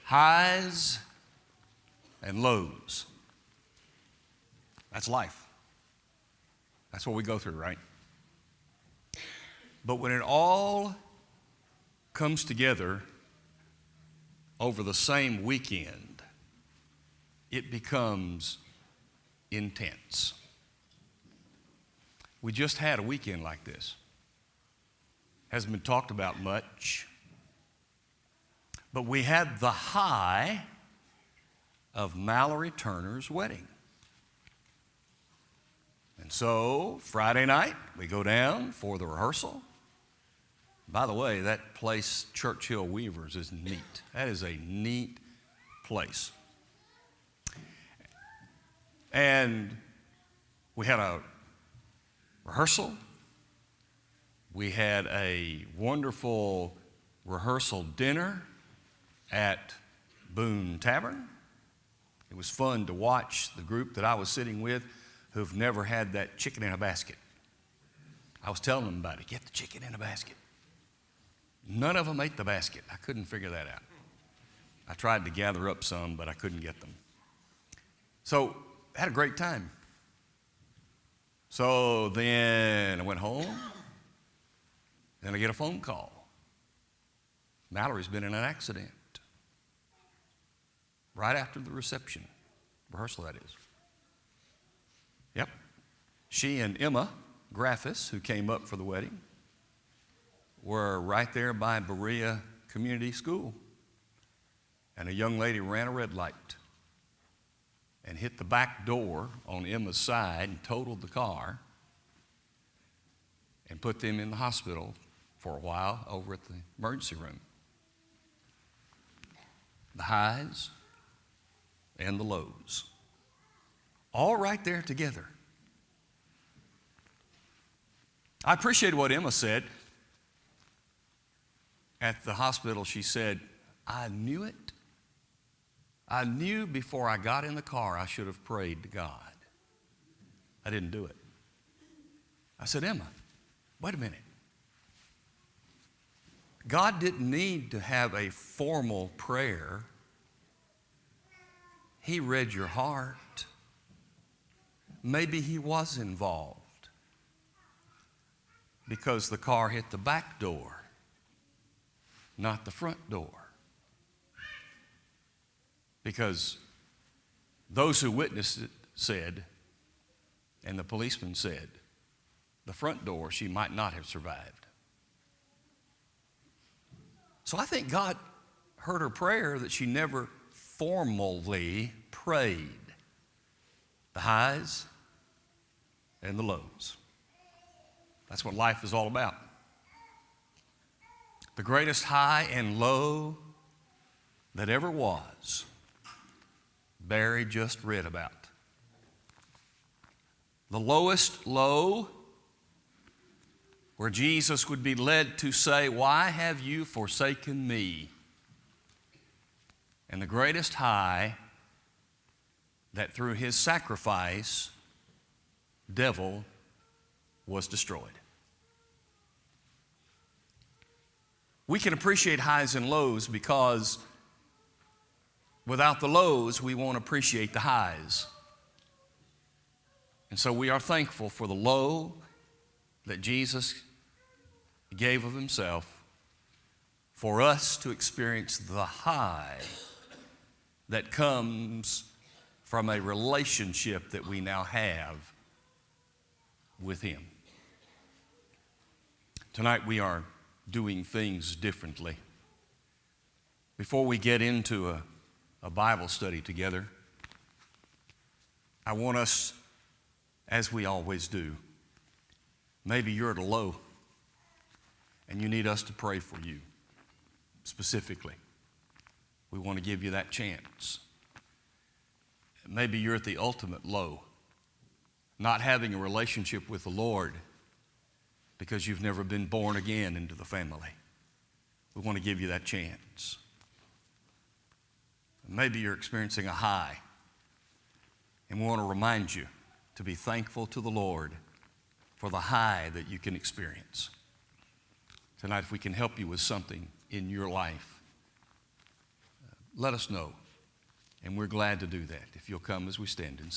highs and lows. That's life. That's what we go through, right? But when it all comes together over the same weekend, it becomes intense. We just had a weekend like this. Hasn't been talked about much. But we had the high of Mallory Turner's wedding. And so Friday night, we go down for the rehearsal. By the way, that place, Churchill Weavers, is neat. That is a neat place. And we had a rehearsal. We had a wonderful rehearsal dinner at Boone Tavern. It was fun to watch the group that I was sitting with who've never had that chicken in a basket. I was telling them about it. Get the chicken in a basket. None of them ate the basket. I couldn't figure that out. I tried to gather up some, but I couldn't get them. So I had a great time. So then I went home. Then I get a phone call. Mallory's been in an accident. Right after the rehearsal that is. Yep. She and Emma Graffis, who came up for the wedding, were right there by Berea Community School. And a young lady ran a red light and hit the back door on Emma's side and totaled the car and put them in the hospital for a while over at the emergency room. The highs and the lows, all right there together. I appreciate what Emma said. At the hospital, she said, I knew it. I knew before I got in the car I should have prayed to God. I didn't do it. I said, Emma, wait a minute. God didn't need to have a formal prayer. He read your heart. Maybe he was involved because the car hit the back door, not the front door. Because those who witnessed it said, and the policeman said, the front door she might not have survived. So I think God heard her prayer that she never formally prayed. The highs and the lows. That's what life is all about. The greatest high and low that ever was, Barry just read about. The lowest low, where Jesus would be led to say, why have you forsaken me? And the greatest high, that through his sacrifice, devil was destroyed. We can appreciate highs and lows because without the lows, we won't appreciate the highs. And so we are thankful for the low that Jesus gave of himself for us to experience the high that comes from a relationship that we now have with him. Tonight we are doing things differently. Before we get into a Bible study together, I want us, as we always do, maybe you're at a low and you need us to pray for you specifically. We want to give you that chance. Maybe you're at the ultimate low, not having a relationship with the Lord because you've never been born again into the family. We want to give you that chance. Maybe you're experiencing a high, and we want to remind you to be thankful to the Lord for the high that you can experience. Tonight, if we can help you with something in your life, let us know. And we're glad to do that if you'll come as we stand and